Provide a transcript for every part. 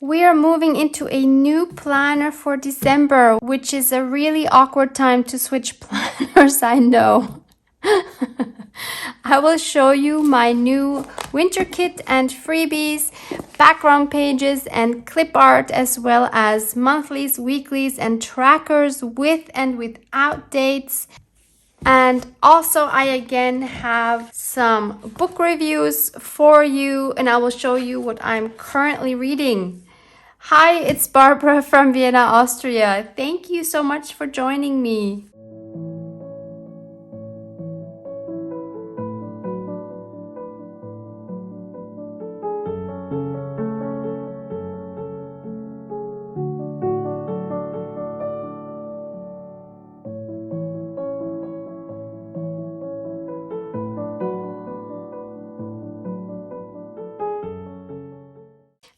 We are moving into a new planner for December, which is a really awkward time to switch planners, I know. I will show you my new winter kit and freebies, background pages and clip art, as well as monthlies, weeklies, and trackers with and without dates. And also I again have some book reviews for you, and I will show you what I'm currently reading. Hi, it's Barbara from Vienna, Austria. Thank you so much for joining me.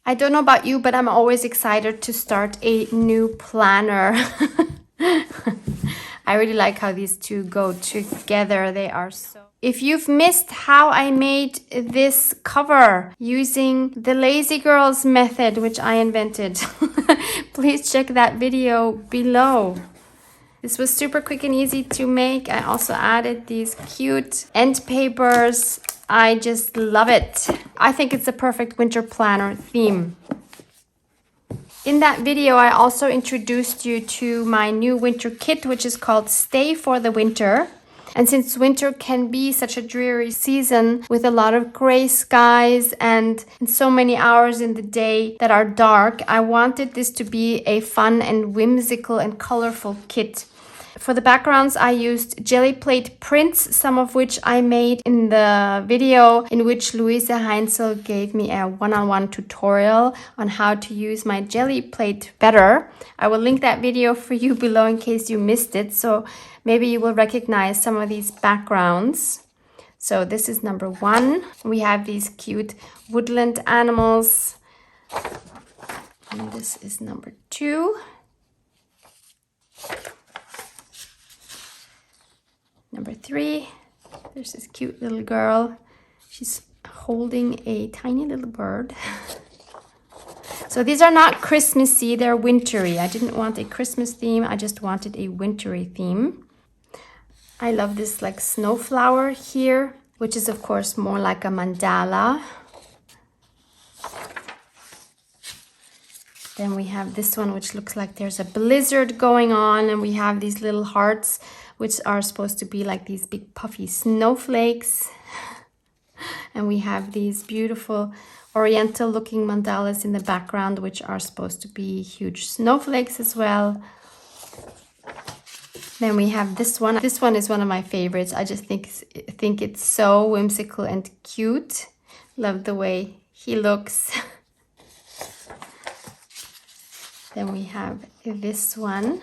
I don't know about you, but I'm always excited to start a new planner. I really like how these two go together. They are so... If you've missed how I made this cover using the Lazy Girls method, which I invented, please check that video below. This was super quick and easy to make. I also added these cute end papers. I just love it. I think it's a perfect winter planner theme. In that video, I also introduced you to my new winter kit, which is called Stay for the Winter. And since winter can be such a dreary season with a lot of gray skies and so many hours in the day that are dark, I wanted this to be a fun and whimsical and colorful kit. For the backgrounds, I used jelly plate prints, some of which I made in the video in which Luise Heinzel gave me a one-on-one tutorial on how to use my jelly plate better. I will link that video for you below in case you missed it, so maybe you will recognize some of these backgrounds. So this is number 1. We have these cute woodland animals. And this is number 2. Number 3, there's this cute little girl. She's holding a tiny little bird. So these are not Christmassy, they're wintry. I didn't want a Christmas theme, I just wanted a wintry theme. I love this like snow flower here, which is of course more like a mandala. Then we have this one, which looks like there's a blizzard going on, and we have these little hearts, which are supposed to be like these big puffy snowflakes. And we have these beautiful oriental looking mandalas in the background, which are supposed to be huge snowflakes as well. Then we have this one. This one is one of my favorites. I just think it's so whimsical and cute. Love the way he looks. Then we have this one.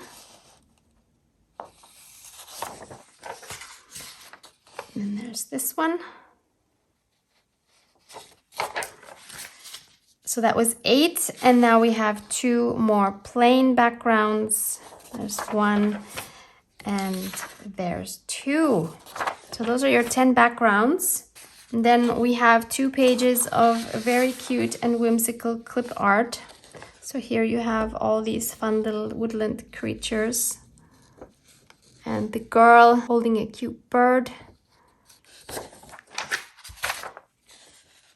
And there's this one. So that was 8, and now we have 2 more plain backgrounds. There's 1 and there's 2. So those are your 10 backgrounds. And then we have 2 pages of very cute and whimsical clip art. So here you have all these fun little woodland creatures. And the girl holding a cute bird.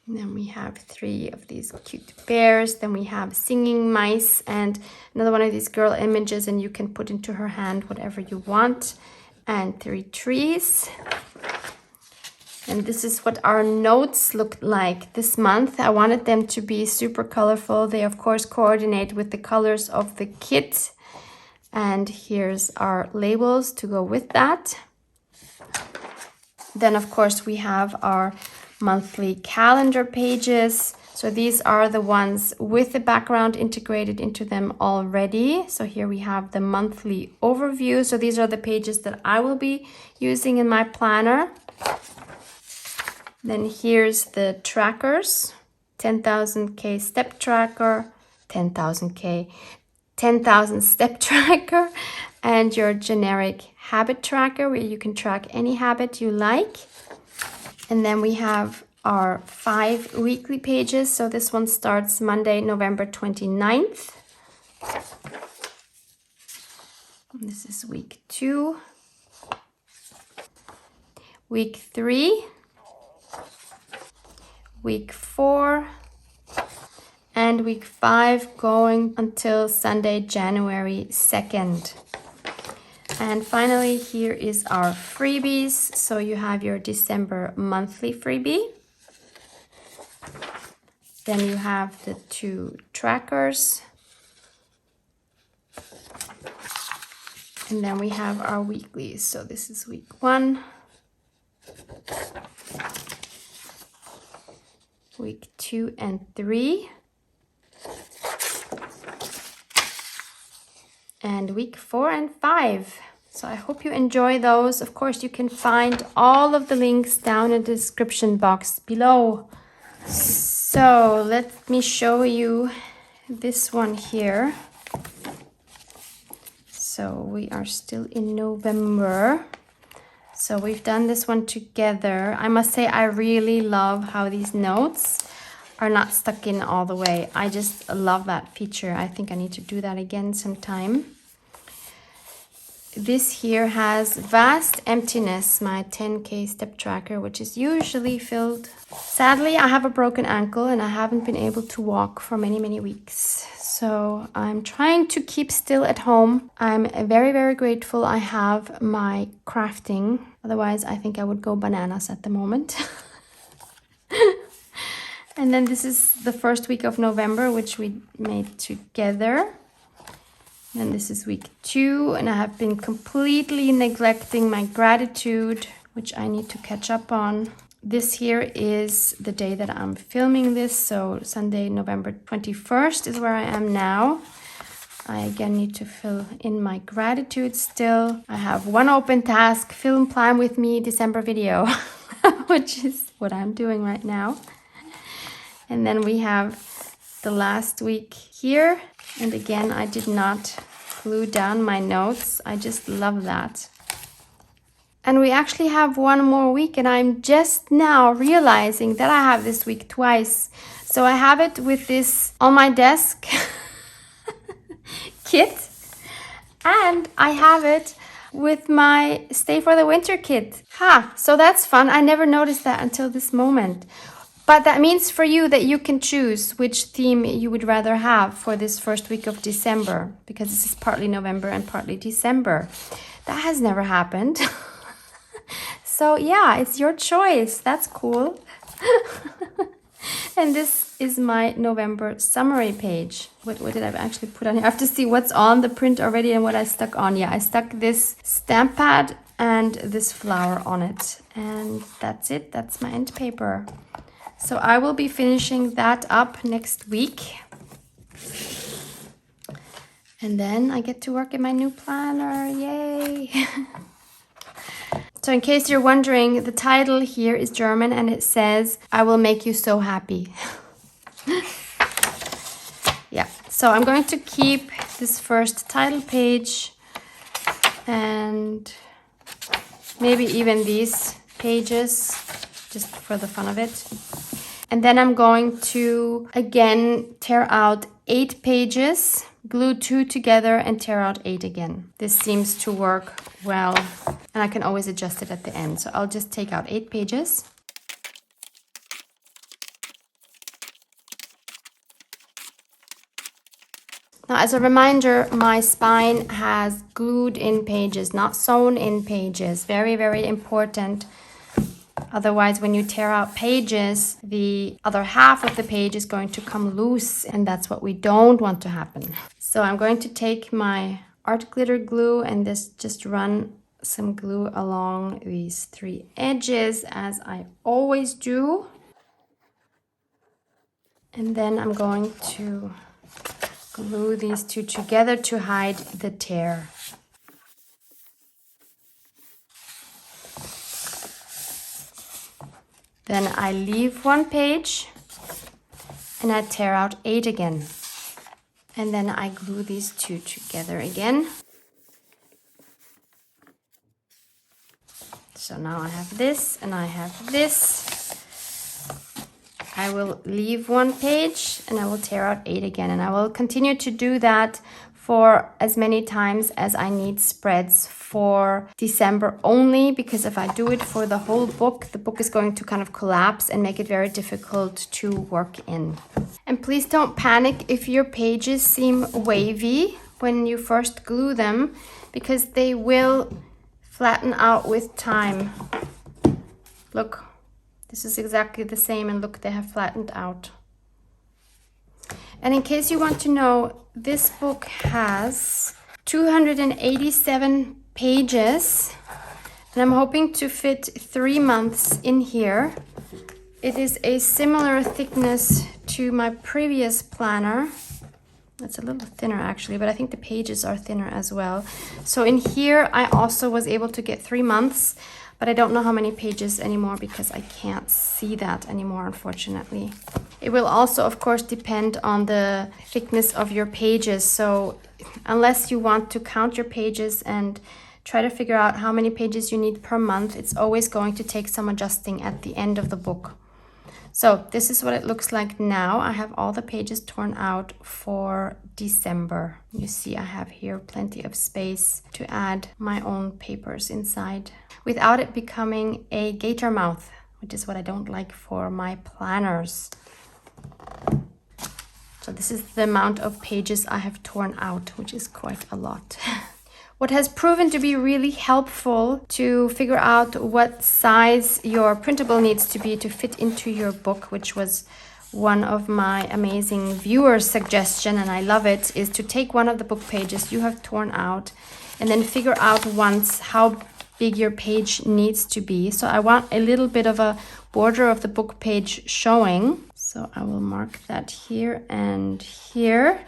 And then we have 3 of these cute bears. Then we have singing mice and another one of these girl images, and you can put into her hand whatever you want. And 3 trees. And this is what our notes looked like this month. I wanted them to be super colorful. They of course coordinate with the colors of the kit. And here's our labels to go with that. Then of course we have our monthly calendar pages. So these are the ones with the background integrated into them already. So here we have the monthly overview. So these are the pages that I will be using in my planner. Then here's the trackers, 10,000K step tracker, 10,000K, 10,000 step tracker, and your generic habit tracker where you can track any habit you like. And then we have are 5 weekly pages. So this one starts Monday, November 29th. This is week 2. Week 3. Week 4. And week 5 going until Sunday, January 2nd. And finally, here is our freebies. So you have your December monthly freebie. Then you have the 2 trackers. And then we have our weeklies. So this is week 1. Week 2 and 3. And week 4 and 5. So I hope you enjoy those. Of course, you can find all of the links down in the description box below. So let me show you this one here. So we are still in November. So we've done this one together. I must say I really love how these notes are not stuck in all the way. I just love that feature. I think I need to do that again sometime. This here has Vast Emptiness, my 10K step tracker, which is usually filled. Sadly, I have a broken ankle and I haven't been able to walk for many weeks. So I'm trying to keep still at home. I'm very, very grateful I have my crafting. Otherwise, I think I would go bananas at the moment. And then this is the first week of November, which we made together. And this is week 2, and I have been completely neglecting my gratitude, which I need to catch up on. This here is the day that I'm filming this, so Sunday, November 21st is where I am now. I again need to fill in my gratitude still. I have one open task, film plan with me December video, which is what I'm doing right now. And then we have the last week here. And again, I did not glue down my notes. I just love that. And we actually have one more week, and I'm just now realizing that I have this week twice. So I have it with this on my desk kit, and I have it with my Stay for the Winter kit. So that's fun. I never noticed that until this moment. But that means for you that you can choose which theme you would rather have for this first week of December, because this is partly November and partly December. That has never happened. So yeah, it's your choice. That's cool. And this is my November summary page. What did I actually put on here? I have to see what's on the print already and what I stuck on. Yeah, I stuck this stamp pad and this flower on it. And that's it. That's my end paper. So I will be finishing that up next week. And then I get to work in my new planner. Yay! So in case you're wondering, the title here is German and it says, I will make you so happy. Yeah, so I'm going to keep this first title page and maybe even these pages, just for the fun of it. And then I'm going to, again, tear out 8 pages, glue 2 together and tear out 8 again. This seems to work well, and I can always adjust it at the end. So I'll just take out 8 pages. Now, as a reminder, my spine has glued in pages, not sewn in pages. Very, very important. Otherwise, when you tear out pages, the other half of the page is going to come loose, and that's what we don't want to happen. So I'm going to take my art glitter glue and just run some glue along these 3 edges, as I always do. And then I'm going to glue these 2 together to hide the tear. Then I leave 1 page and I tear out 8 again. And then I glue these 2 together again. So now I have this and I have this. I will leave 1 page and I will tear out 8 again. And I will continue to do that for as many times as I need spreads for December only, because if I do it for the whole book, the book is going to kind of collapse and make it very difficult to work in. And please don't panic if your pages seem wavy when you first glue them, because they will flatten out with time. Look, this is exactly the same, and look, they have flattened out. And in case you want to know, this book has 287 pages, and I'm hoping to fit 3 months in here. It is a similar thickness to my previous planner. It's a little thinner actually, but I think the pages are thinner as well. So in here, I also was able to get 3 months, but I don't know how many pages anymore because I can't see that anymore, unfortunately. It will also, of course, depend on the thickness of your pages. So unless you want to count your pages and try to figure out how many pages you need per month, it's always going to take some adjusting at the end of the book. So this is what it looks like now. I have all the pages torn out for December. You see, I have here plenty of space to add my own papers inside without it becoming a gator mouth, which is what I don't like for my planners. So this is the amount of pages I have torn out, which is quite a lot. What has proven to be really helpful to figure out what size your printable needs to be to fit into your book, which was one of my amazing viewers' suggestion, and I love it, is to take one of the book pages you have torn out and then figure out once how big your page needs to be. So I want a little bit of a border of the book page showing. So I will mark that here and here,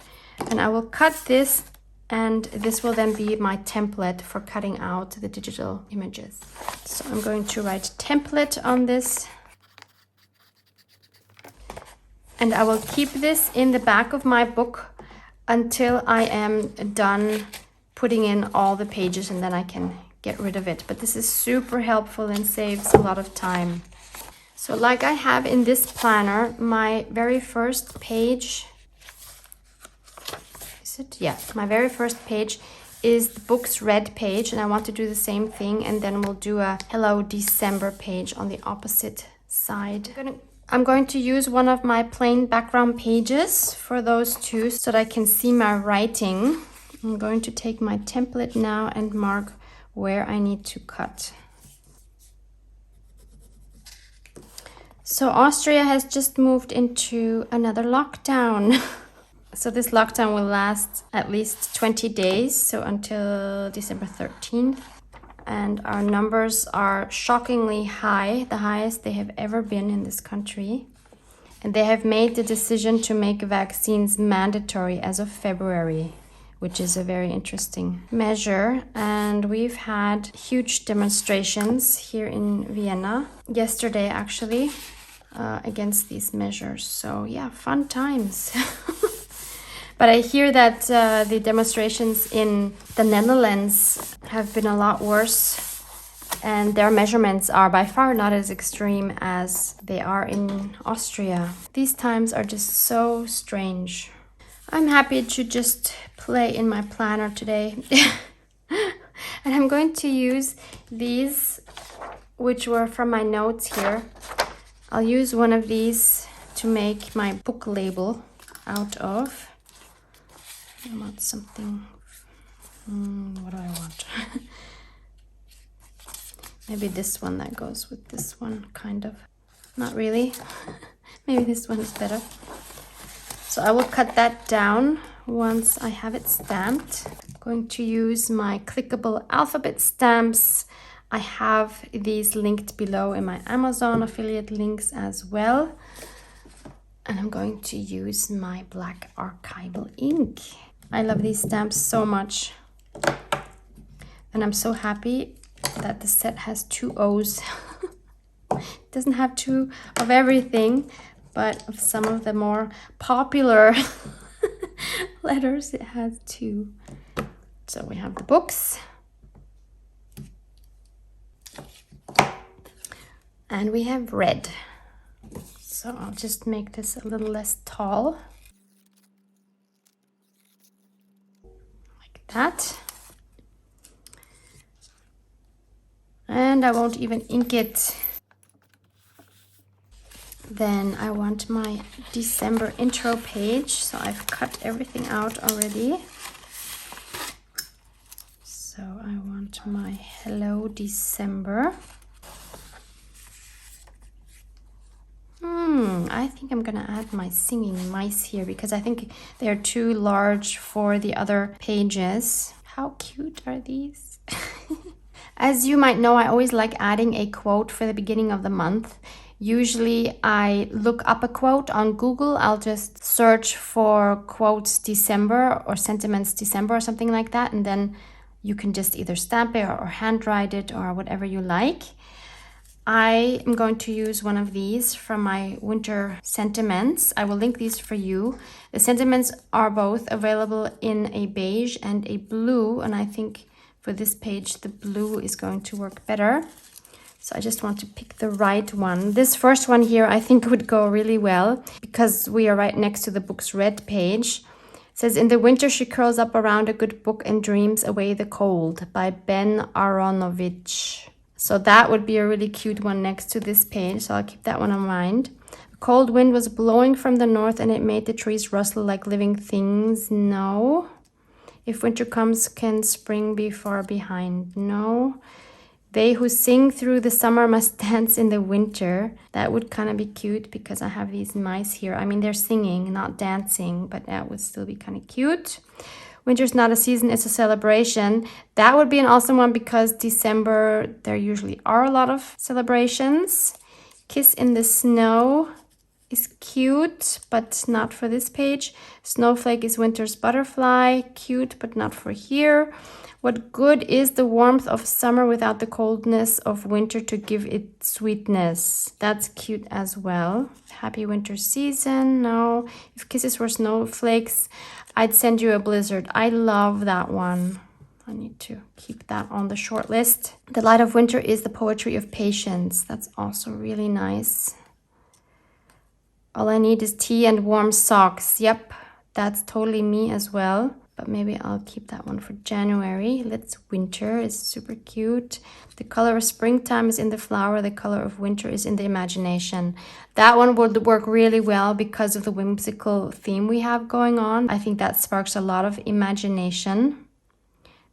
and I will cut this, and this will then be my template for cutting out the digital images. So I'm going to write template on this, and I will keep this in the back of my book until I am done putting in all the pages, and then I can get rid of it. But this is super helpful and saves a lot of time. So like I have in this planner, my very first page, my very first page is the book's red page, and I want to do the same thing, and then we'll do a Hello December page on the opposite side. I'm going to use one of my plain background pages for those two so that I can see my writing. I'm going to take my template now and mark where I need to cut. So Austria has just moved into another lockdown. So this lockdown will last at least 20 days, so until December 13th. And our numbers are shockingly high, the highest they have ever been in this country. And they have made the decision to make vaccines mandatory as of February, which is a very interesting measure. And we've had huge demonstrations here in Vienna yesterday, actually, against these measures. So yeah, fun times. But I hear that the demonstrations in the Netherlands have been a lot worse, and their measurements are by far not as extreme as they are in Austria. These times are just so strange. I'm happy to just play in my planner today. And I'm going to use these, which were from my notes here. I'll use one of these to make my book label out of. I want something, what do I want? Maybe this one that goes with this one, kind of. Not really. Maybe this one is better. So I will cut that down once I have it stamped. I'm going to use my clickable alphabet stamps. I have these linked below in my Amazon affiliate links as well. And I'm going to use my black archival ink. I love these stamps so much. And I'm so happy that the set has 2 O's. It doesn't have 2 of everything, but of some of the more popular letters, it has 2. So we have the books. And we have red. So I'll just make this a little less tall. Like that. And I won't even ink it. Then I want my December intro page. So I've cut everything out already. So I want my Hello December. I think I'm gonna add my singing mice here because I think they're too large for the other pages. How cute are these? As you might know, I always like adding a quote for the beginning of the month. Usually I look up a quote on Google. I'll just search for quotes December or sentiments December or something like that. And then you can just either stamp it or handwrite it or whatever you like. I am going to use one of these from my winter sentiments. I will link these for you. The sentiments are both available in a beige and a blue, and I think for this page the blue is going to work better. So I just want to pick the right one. This first one here I think would go really well because we are right next to the book's red page. It says, "In the winter she curls up around a good book and dreams away the cold," by Ben Aronovich. So that would be a really cute one next to this page. So I'll keep that one in mind. A cold wind was blowing from the north and it made the trees rustle like living things. No. If winter comes, can spring be far behind? No. They who sing through the summer must dance in the winter. That would kind of be cute because I have these mice here. I mean, they're singing, not dancing, but that would still be kind of cute. Winter's not a season, it's a celebration. That would be an awesome one because December, there usually are a lot of celebrations. Kiss in the Snow is cute, but not for this page. Snowflake is winter's butterfly. Cute, but not for here. What good is the warmth of summer without the coldness of winter to give it sweetness? That's cute as well. Happy winter season. No. If kisses were snowflakes, I'd send you a blizzard. I love that one. I need to keep that on the short list. The light of winter is the poetry of patience. That's also really nice. All I need is tea and warm socks. Yep, that's totally me as well. But maybe I'll keep that one for January. Let's winter is super cute. The color of springtime is in the flower. The color of winter is in the imagination. That one would work really well because of the whimsical theme we have going on. I think that sparks a lot of imagination.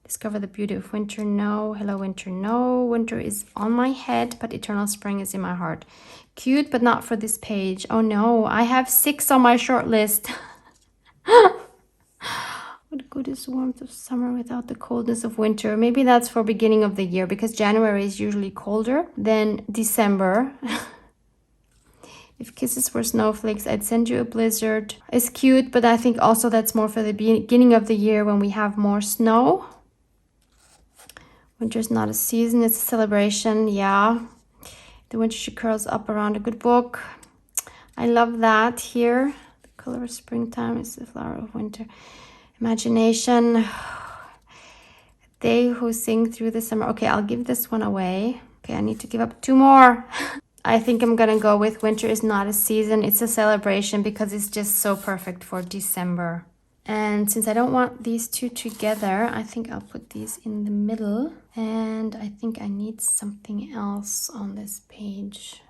Discover the beauty of winter. No. Hello, winter. No. Winter is on my head, but eternal spring is in my heart. Cute, but not for this page. Oh no, I have 6 on my short list. What good is the warmth of summer without the coldness of winter? Maybe that's for beginning of the year because January is usually colder than December. If kisses were snowflakes, I'd send you a blizzard. It's cute, but I think also that's more for the beginning of the year when we have more snow. Winter's not a season, it's a celebration. Yeah. The winter she curls up around a good book. I love that here. The color of springtime is the flower of winter. Imagination. They who sing through the summer. Okay, I'll give this one away. Okay, I need to give up 2 more. I think I'm gonna go with winter is not a season, it's a celebration because it's just so perfect for December. And since I don't want these 2 together, I think I'll put these in the middle. And I think I need something else on this page.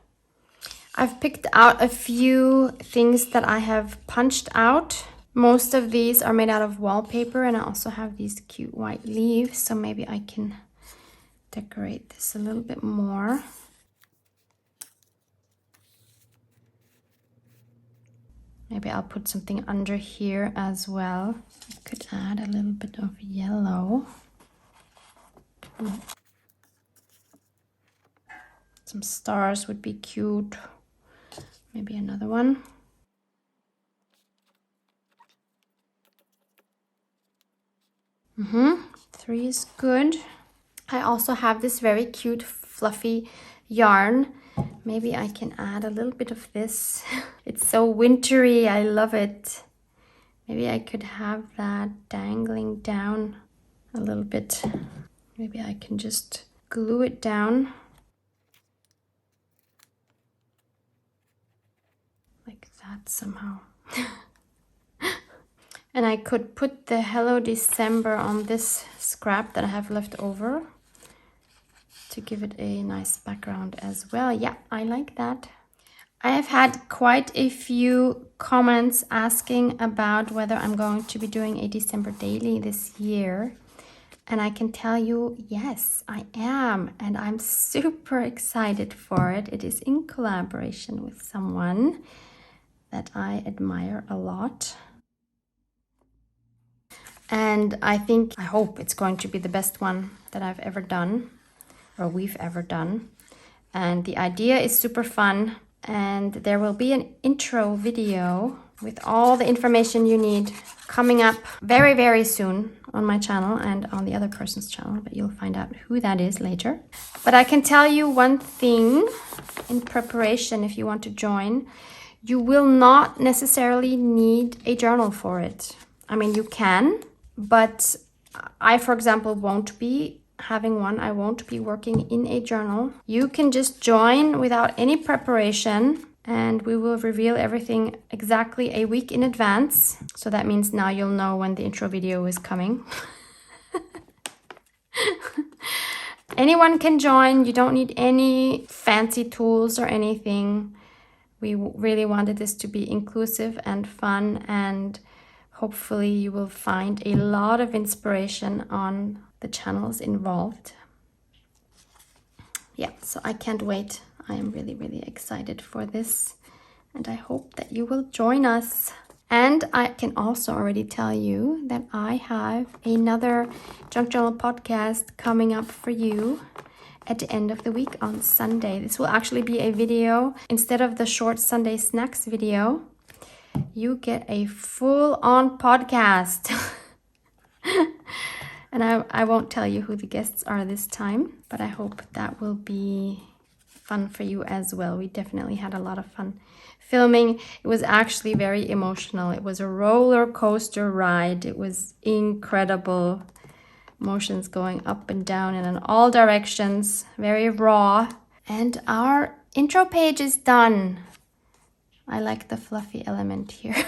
I've picked out a few things that I have punched out. Most of these are made out of wallpaper, and I also have these cute white leaves, so maybe I can decorate this a little bit more. Maybe I'll put something under here as well. I could add a little bit of yellow. Some stars would be cute. Maybe another one. 3 is good. I also have this very cute fluffy yarn. Maybe I can add a little bit of this. It's so wintry, I love it. Maybe I could have that dangling down a little bit. Maybe I can just glue it down. that somehow. And I could put the Hello December on this scrap that I have left over to give it a nice background as well. Yeah, I like that. I have had quite a few comments asking about whether I'm going to be doing a December daily this year. And I can tell you, yes, I am. And I'm super excited for it. It is in collaboration with someone that I admire a lot. And I hope it's going to be the best one that I've ever done, or we've ever done. And the idea is super fun. And there will be an intro video with all the information you need coming up very, very soon on my channel and on the other person's channel, but you'll find out who that is later. But I can tell you one thing in preparation if you want to join. You will not necessarily need a journal for it. I mean, you can, but I, for example, won't be having one. I won't be working in a journal. You can just join without any preparation, and we will reveal everything exactly a week in advance. So that means now you'll know when the intro video is coming. Anyone can join. You don't need any fancy tools or anything. We really wanted this to be inclusive and fun, and hopefully you will find a lot of inspiration on the channels involved. Yeah, so I can't wait. I am really, really excited for this, and I hope that you will join us. And I can also already tell you that I have another Junk Journal podcast coming up for you at the end of the week on Sunday. This will actually be a video. Instead of the short Sunday snacks video, you get a full-on podcast. And I won't tell you who the guests are this time, but I hope that will be fun for you as well. We definitely had a lot of fun filming. It was actually very emotional. It was a roller coaster ride. It was incredible. Motions going up and down and in all directions. Very raw. And our intro page is done. I like the fluffy element here.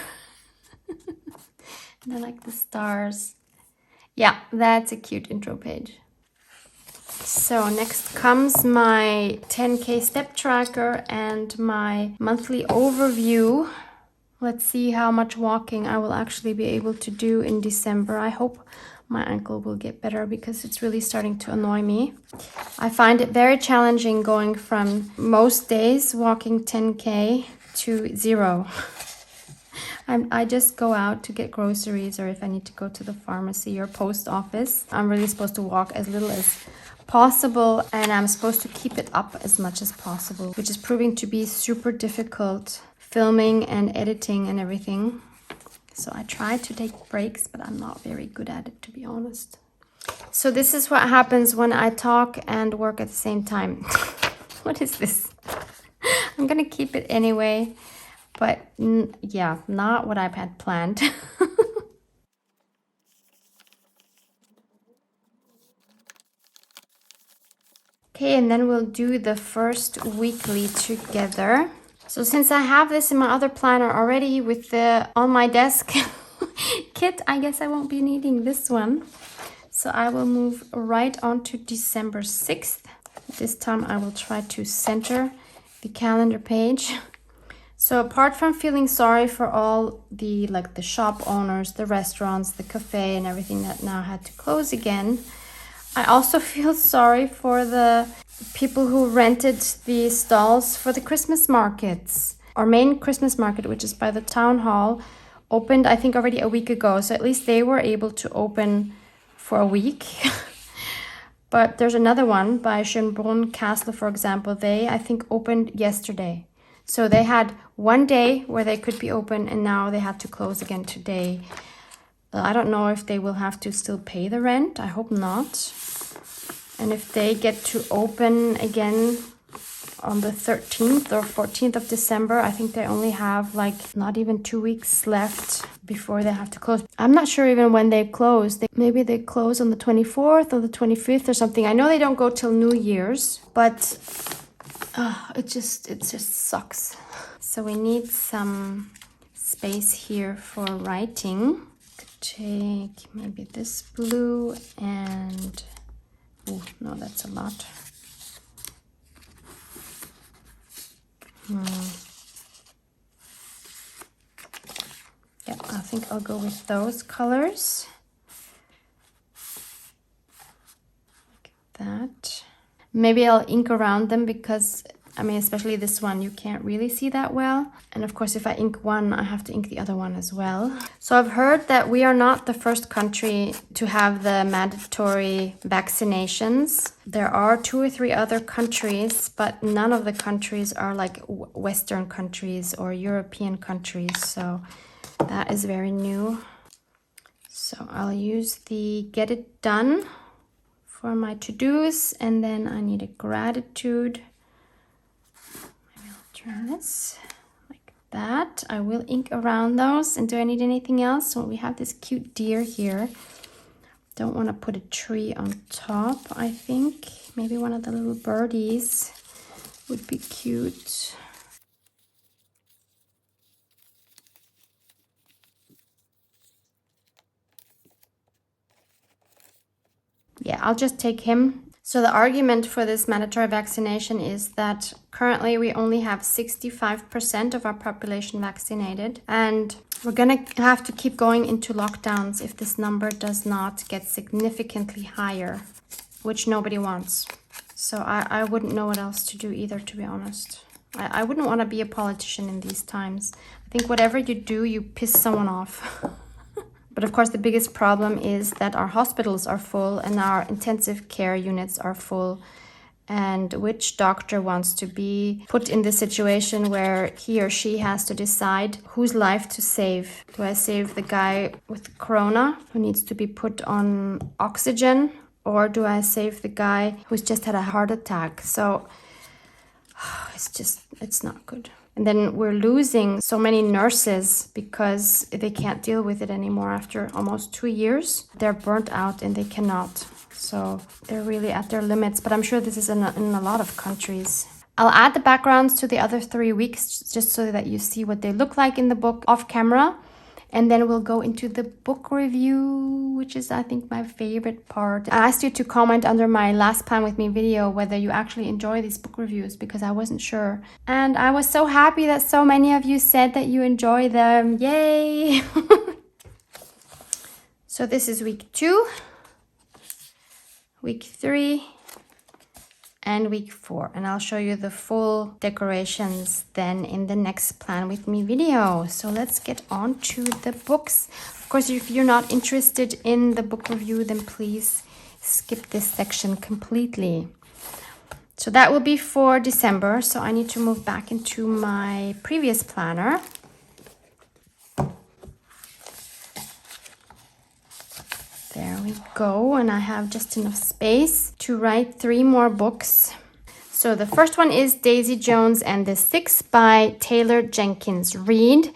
And I like the stars. Yeah, that's a cute intro page. So next comes my 10K step tracker and my monthly overview. Let's see how much walking I will actually be able to do in December. I hope my ankle will get better because it's really starting to annoy me. I find it very challenging going from most days walking 10K to 0. I just go out to get groceries, or if I need to go to the pharmacy or post office. I'm really supposed to walk as little as possible, and I'm supposed to keep it up as much as possible, which is proving to be super difficult, filming and editing and everything. So I try to take breaks, but I'm not very good at it, to be honest. So this is what happens when I talk and work at the same time. What is this? I'm gonna keep it anyway. But yeah, not what I've had planned. Okay, and then we'll do the first weekly together. So since I have this in my other planner already with the on my desk kit, I guess I won't be needing this one. So I will move right on to December 6th. This time I will try to center the calendar page. So apart from feeling sorry for all the shop owners, the restaurants, the cafe and everything that now had to close again, I also feel sorry for the people who rented the stalls for the Christmas markets. Our main Christmas market, which is by the town hall, opened I think already a week ago. So at least they were able to open for a week. But there's another one by Schönbrunn Castle, for example. They, I think, opened yesterday. So they had one day where they could be open, and now they have to close again today. I don't know if they will have to still pay the rent. I hope not. And if they get to open again on the 13th or 14th of December, I think they only have not even 2 weeks left before they have to close. I'm not sure even when they close. Maybe they close on the 24th or the 25th or something. I know they don't go till New Year's, but it just sucks. So we need some space here for writing. Could take maybe this blue and, oh no, that's a lot. Yeah, I think I'll go with those colors. Like that. Maybe I'll ink around them because, I mean, especially this one, you can't really see that well. And of course, if I ink one, I have to ink the other one as well. So I've heard that we are not the first country to have the mandatory vaccinations. There are 2 or 3 other countries, but none of the countries are like Western countries or European countries. So that is very new. So I'll use the Get It Done for my to-dos, and then I need a gratitude. Maybe I'll turn this like that. I will ink around those. And do I need anything else? Well, we have this cute deer here. Don't want to put a tree on top, I think. Maybe one of the little birdies would be cute. Yeah, I'll just take him. So the argument for this mandatory vaccination is that currently we only have 65% of our population vaccinated, and we're gonna have to keep going into lockdowns if this number does not get significantly higher, which nobody wants. So I wouldn't know what else to do either, to be honest. I wouldn't want to be a politician in these times. I think whatever you do, you piss someone off. But of course, the biggest problem is that our hospitals are full and our intensive care units are full. And which doctor wants to be put in the situation where he or she has to decide whose life to save? Do I save the guy with corona who needs to be put on oxygen? Or do I save the guy who's just had a heart attack? So it's not good. And then we're losing so many nurses because they can't deal with it anymore after almost 2 years. They're burnt out and they cannot. So they're really at their limits. But I'm sure this is in a lot of countries. I'll add the backgrounds to the other 3 weeks just so that you see what they look like in the book off camera. And then we'll go into the book review, which is, I think, my favorite part. I asked you to comment under my last Plan With Me video whether you actually enjoy these book reviews because I wasn't sure. And I was so happy that so many of you said that you enjoy them. Yay! So this is week 2, week 3, and week 4, and I'll show you the full decorations then in the next Plan With Me video. So let's get on to the books. Of course, if you're not interested in the book review, then please skip this section completely. So that will be for December. So I need to move back into my previous planner. There we go, and I have just enough space to write 3 more books. So the first one is Daisy Jones and the Six by Taylor Jenkins Reid.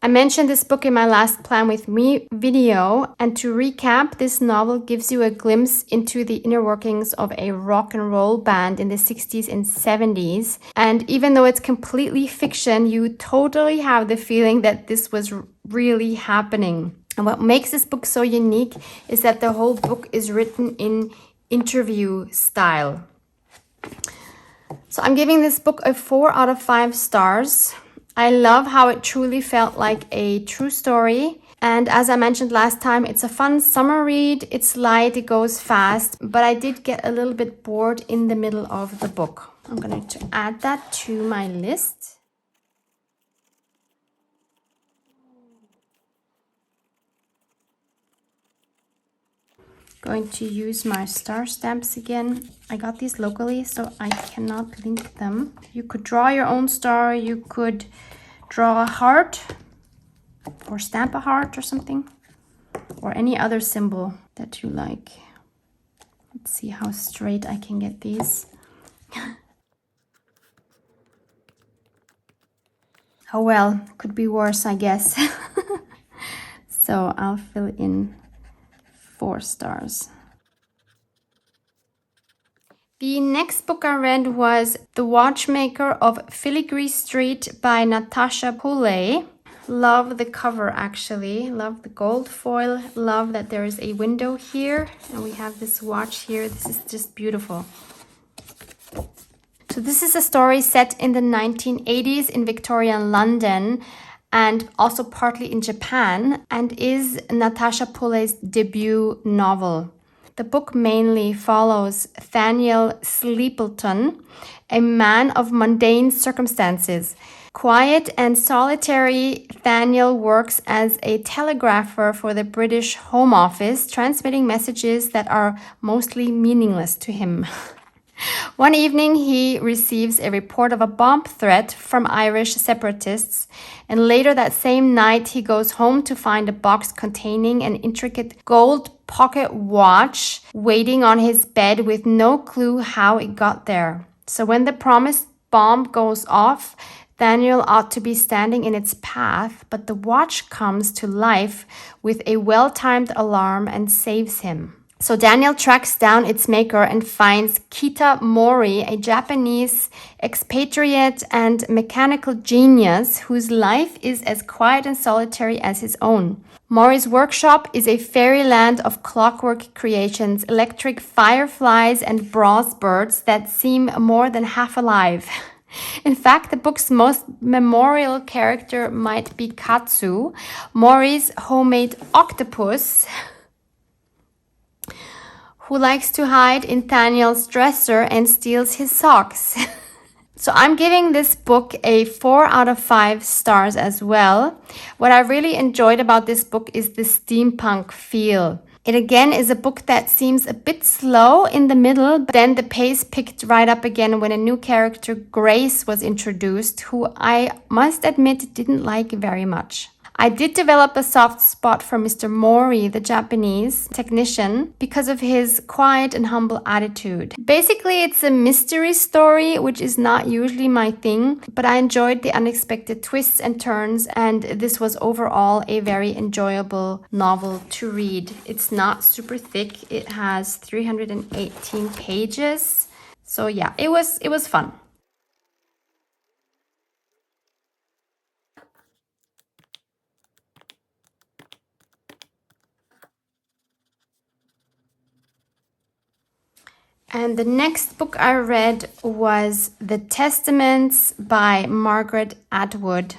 I mentioned this book in my last Plan With Me video, and to recap, this novel gives you a glimpse into the inner workings of a rock and roll band in the 60s and 70s. And even though it's completely fiction, you totally have the feeling that this was really happening. And what makes this book so unique is that the whole book is written in interview style. So I'm giving this book a 4 out of 5 stars. I love how it truly felt like a true story. And as I mentioned last time, it's a fun summer read. It's light, it goes fast, but I did get a little bit bored in the middle of the book. I'm going to add that to my list. Going to use my star stamps again. I got these locally, so I cannot link them. You could draw your own star, you could draw a heart or stamp a heart or something, or any other symbol that you like. Let's see how straight I can get these. Oh well, could be worse, I guess. So I'll fill in 4 stars. The next book I read was The Watchmaker of Filigree Street by Natasha Pulley. Love the cover, actually. Love the gold foil. Love that there is a window here. And we have this watch here. This is just beautiful. So this is a story set in the 1980s in Victorian London and also partly in Japan, and is Natasha Pulley's debut novel. The book mainly follows Thaniel Sleepleton, a man of mundane circumstances. Quiet and solitary, Thaniel works as a telegrapher for the British Home Office, transmitting messages that are mostly meaningless to him. One evening, he receives a report of a bomb threat from Irish separatists, and later that same night, he goes home to find a box containing an intricate gold pocket watch waiting on his bed with no clue how it got there. So when the promised bomb goes off, Daniel ought to be standing in its path, but the watch comes to life with a well-timed alarm and saves him. So Daniel tracks down its maker and finds Kita Mori, a Japanese expatriate and mechanical genius whose life is as quiet and solitary as his own. Mori's workshop is a fairyland of clockwork creations, electric fireflies and bronze birds that seem more than half alive. In fact, the book's most memorial character might be Katsu, Mori's homemade octopus, who likes to hide in Daniel's dresser and steals his socks. So I'm giving this book a 4 out of 5 stars as well. What I really enjoyed about this book is the steampunk feel. It again is a book that seems a bit slow in the middle, but then the pace picked right up again when a new character, Grace, was introduced, who I must admit didn't like very much. I did develop a soft spot for Mr. Mori, the Japanese technician, because of his quiet and humble attitude. Basically, it's a mystery story, which is not usually my thing, but I enjoyed the unexpected twists and turns, and this was overall a very enjoyable novel to read. It's not super thick. It has 318 pages. So yeah, it was fun. And the next book I read was The Testaments by Margaret Atwood.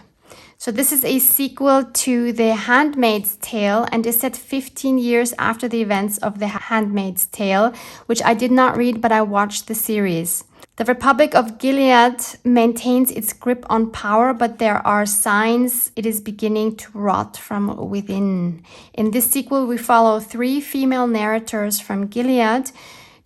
So this is a sequel to The Handmaid's Tale and is set 15 years after the events of The Handmaid's Tale, which I did not read, but I watched the series. The Republic of Gilead maintains its grip on power, but there are signs it is beginning to rot from within. In this sequel, we follow 3 female narrators from Gilead.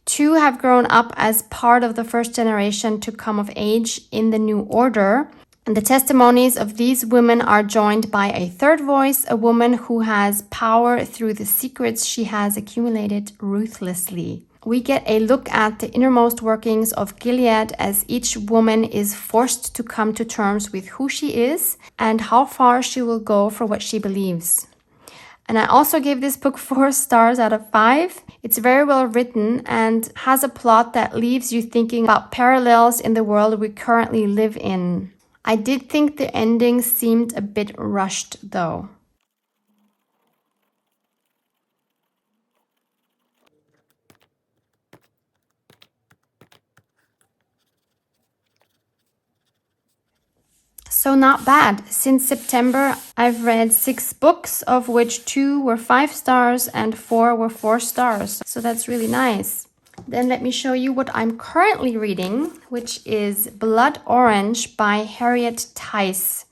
2 have grown up as part of the first generation to come of age in the new order. And the testimonies of these women are joined by a third voice, a woman who has power through the secrets she has accumulated ruthlessly. We get a look at the innermost workings of Gilead as each woman is forced to come to terms with who she is and how far she will go for what she believes. And I also gave this book 4 stars out of 5. It's very well written and has a plot that leaves you thinking about parallels in the world we currently live in. I did think the ending seemed a bit rushed, though. So not bad. Since September, I've read 6 books, of which 2 were 5 stars and 4 were 4 stars. So that's really nice. Then let me show you what I'm currently reading, which is Blood Orange by Harriet Tice.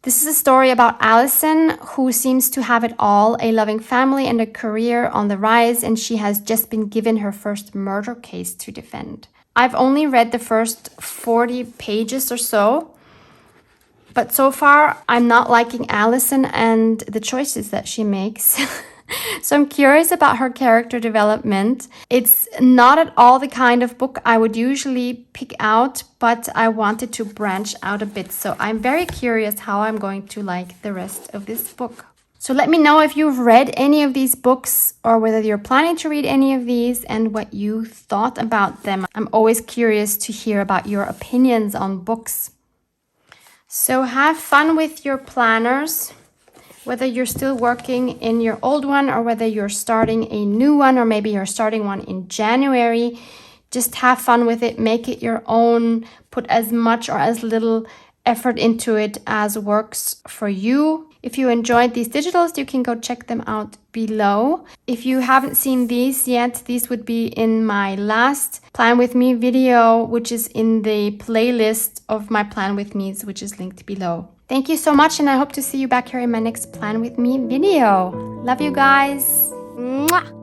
This is a story about Allison, who seems to have it all, a loving family and a career on the rise, and she has just been given her first murder case to defend. I've only read the first 40 pages or so, but so far I'm not liking Allison and the choices that she makes. So I'm curious about her character development. It's not at all the kind of book I would usually pick out, but I wanted to branch out a bit. So I'm very curious how I'm going to like the rest of this book. So let me know if you've read any of these books or whether you're planning to read any of these and what you thought about them. I'm always curious to hear about your opinions on books. So have fun with your planners, whether you're still working in your old one or whether you're starting a new one, or maybe you're starting one in January. Just have fun with it, make it your own, put as much or as little effort into it as works for you. If you enjoyed these digitals, you can go check them out below. If you haven't seen these yet, these would be in my last Plan With Me video, which is in the playlist of my Plan With Me's, which is linked below. Thank you so much, and I hope to see you back here in my next Plan With Me video. Love you guys. Mwah!